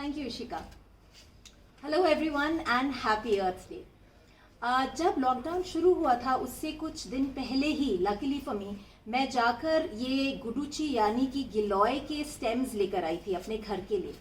Thank you Ishika. Hello everyone and happy earth day. जब lockdown शुरू हुआ था उससे कुछ दिन पहले ही लकीली फॉर मी मैं जाकर ये गुडुची यानी कि गिलोय के स्टेम्स लेकर आई थी अपने घर के लिए।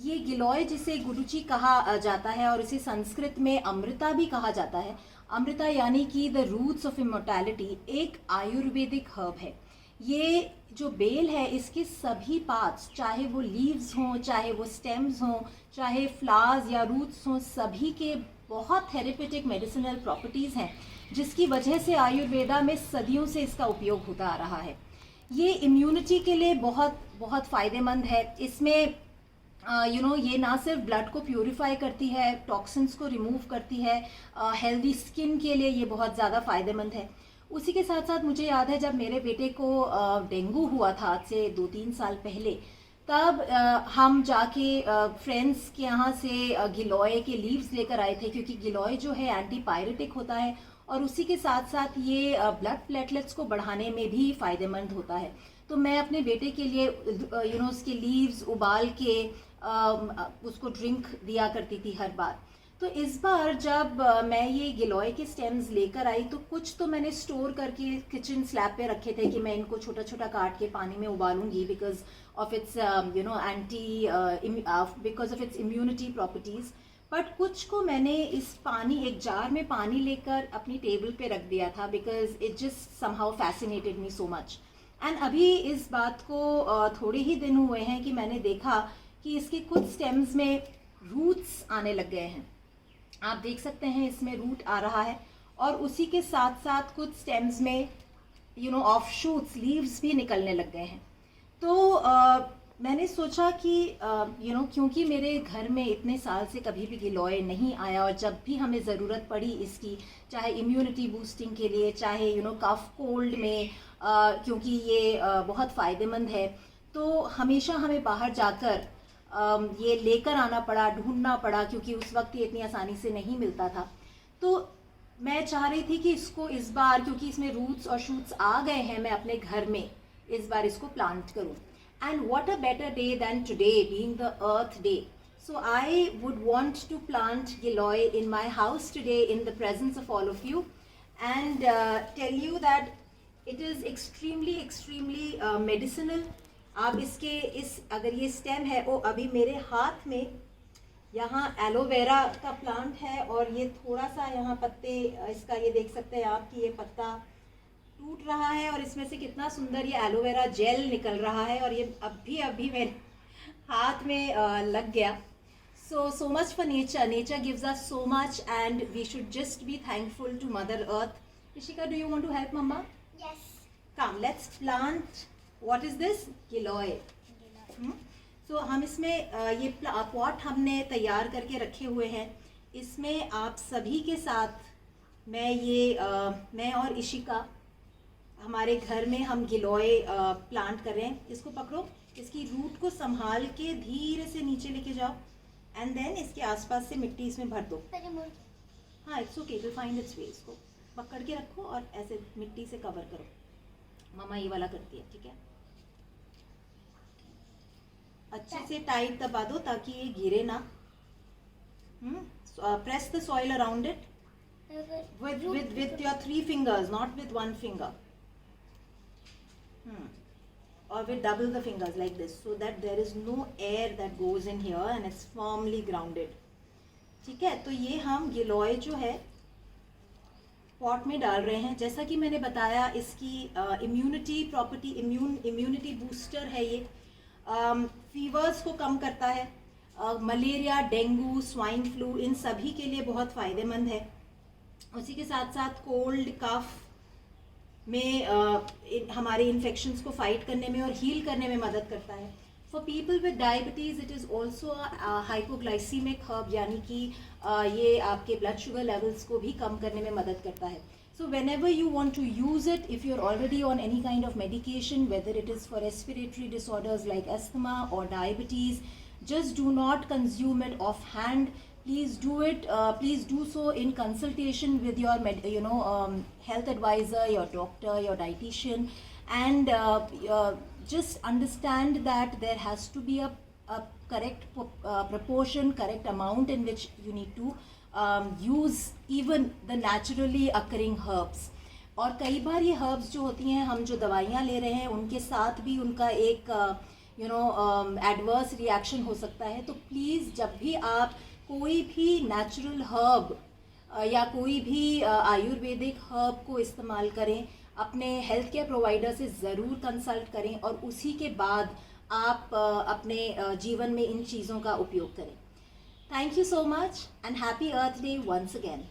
ये गिलोय जिसे गुडुची कहा जाता है और इसे संस्कृत में अमृता भी कहा जाता है। अमृता यानी कि द रूट्स ऑफ इमोर्टैलिटी एक आयुर्वेदिक हर्ब है। ये जो बेल है इसके सभी पार्ट्स, चाहे वो लीव्स हों, चाहे वो स्टेम्स हों, चाहे फ्लावर्स या रूट्स हों, सभी के बहुत थेरेपेटिक मेडिसिनल प्रॉपर्टीज़ हैं, जिसकी वजह से आयुर्वेदा में सदियों से इसका उपयोग होता आ रहा है। ये इम्यूनिटी के लिए बहुत बहुत फ़ायदेमंद है। इसमें ये ना सिर्फ ब्लड को प्यूरिफाई करती है, टॉक्सिन्स को रिमूव करती है, हेल्दी स्किन के लिए ये बहुत ज़्यादा फ़ायदेमंद है। उसी के साथ साथ मुझे याद है जब मेरे बेटे को डेंगू हुआ था आज से 2-3 साल पहले, तब हम जाके फ्रेंड्स के यहाँ से गिलोय के लीव्स लेकर आए थे, क्योंकि गिलोय जो है एंटीपायरेटिक होता है और उसी के साथ साथ ये ब्लड प्लेटलेट्स को बढ़ाने में भी फ़ायदेमंद होता है। तो मैं अपने बेटे के लिए उसके लीव्स उबाल के उसको ड्रिंक दिया करती थी हर बार। तो इस बार जब मैं ये गिलोय के स्टेम्स लेकर आई तो कुछ तो मैंने स्टोर करके किचन स्लैब पे रखे थे कि मैं इनको छोटा छोटा काट के पानी में उबालूंगी because of its because of its immunity properties. But कुछ को मैंने इस पानी, एक जार में पानी लेकर अपनी टेबल पे रख दिया था because it just somehow fascinated me so much. And अभी इस बात को थोड़े ही दिन हुए हैं कि मैंने देखा कि इसके कुछ स्टेम्स में रूट्स आने लग गए हैं। आप देख सकते हैं इसमें रूट आ रहा है और उसी के साथ साथ कुछ स्टेम्स में ऑफ शूट्स, लीव्स भी निकलने लग गए हैं। तो मैंने सोचा कि क्योंकि मेरे घर में इतने साल से कभी भी गिलोय नहीं आया और जब भी हमें ज़रूरत पड़ी इसकी, चाहे इम्यूनिटी बूस्टिंग के लिए, चाहे कफ कोल्ड में, क्योंकि ये बहुत फ़ायदेमंद है, तो हमेशा हमें बाहर जाकर ये लेकर आना पड़ा, ढूंढना पड़ा, क्योंकि उस वक्त ये इतनी आसानी से नहीं मिलता था। तो मैं चाह रही थी कि इसको इस बार, क्योंकि इसमें रूट्स और शूट्स आ गए हैं, मैं अपने घर में इस बार इसको प्लांट करूं। And what a better day than today being the earth day. So I would want to plant giloy in my house today in the presence of all of you and tell you that it is extremely medicinal. आप अगर ये stem है, वो अभी मेरे हाथ में यहाँ एलोवेरा का प्लांट है और ये थोड़ा सा यहाँ पत्ते इसका ये देख सकते हैं आप कि ये पत्ता टूट रहा है और इसमें से कितना सुंदर ये एलोवेरा जेल निकल रहा है और ये अभी मेरे हाथ में लग गया। So much for nature gives us so much and we should just be thankful to mother earth. Ishika, do you want to help mamma? Yes. Come, let's plant. What is this? Giloy. So हम इसमें ये pot हमने तैयार करके रखे हुए हैं। इसमें आप सभी के साथ मैं और इशिका हमारे घर में हम गिलोय प्लांट कर रहे हैं। इसको पकड़ो, इसकी रूट को संभाल के धीरे से नीचे लेके जाओ एंड देन इसके आसपास से मिट्टी इसमें भर दो। हाँ, it's okay, will find its way. इसको पकड़ के रखो और ऐसे मिट्टी से कवर करो। मामा ये वाला करती है, ठीक है? अच्छे से टाइट दबा दो ताकि ये गिरे ना। Press the soil around it with your 3 fingers, not with 1 finger. Or with double the fingers like this, so that there is no air that goes in here and it's firmly grounded. ठीक है? तो ये हम गिलोय जो है pot में डाल रहे हैं। जैसा कि मैंने बताया, इसकी इम्यूनिटी प्रॉपर्टी, इम्यूनिटी बूस्टर है ये। फीवर्स को कम करता है, मलेरिया, डेंगू, स्वाइन फ्लू, इन सभी के लिए बहुत फ़ायदेमंद है। उसी के साथ साथ कोल्ड, कफ में हमारे इन्फेक्शंस को फाइट करने में और हील करने में मदद करता है। For people with diabetes it is also hypoglycaemic herb, यानी कि ये आपके ब्लड शुगर लेवल्स को भी कम करने में मदद करता है। So whenever you want to use it, if you're already on any kind of medication, whether it is for respiratory disorders like asthma or diabetes, just do not consume it offhand. Please do it. Please do so in consultation with your health advisor, your doctor, your dietitian, and just understand that there has to be a a correct proportion, correct amount in which you need to use even the naturally occurring herbs. और कई बार ये herbs जो होती हैं, हम जो दवाइयाँ ले रहे हैं उनके साथ भी उनका एक एडवर्स रिएक्शन हो सकता है. तो प्लीज़ जब भी आप कोई भी नेचुरल हर्ब या कोई भी आयुर्वेदिक हर्ब को इस्तेमाल करें, अपने हेल्थ केयर प्रोवाइडर से ज़रूर कंसल्ट करें और उसी के बाद आप अपने जीवन में इन चीज़ों का उपयोग करें. Thank you so much and happy earth day once again.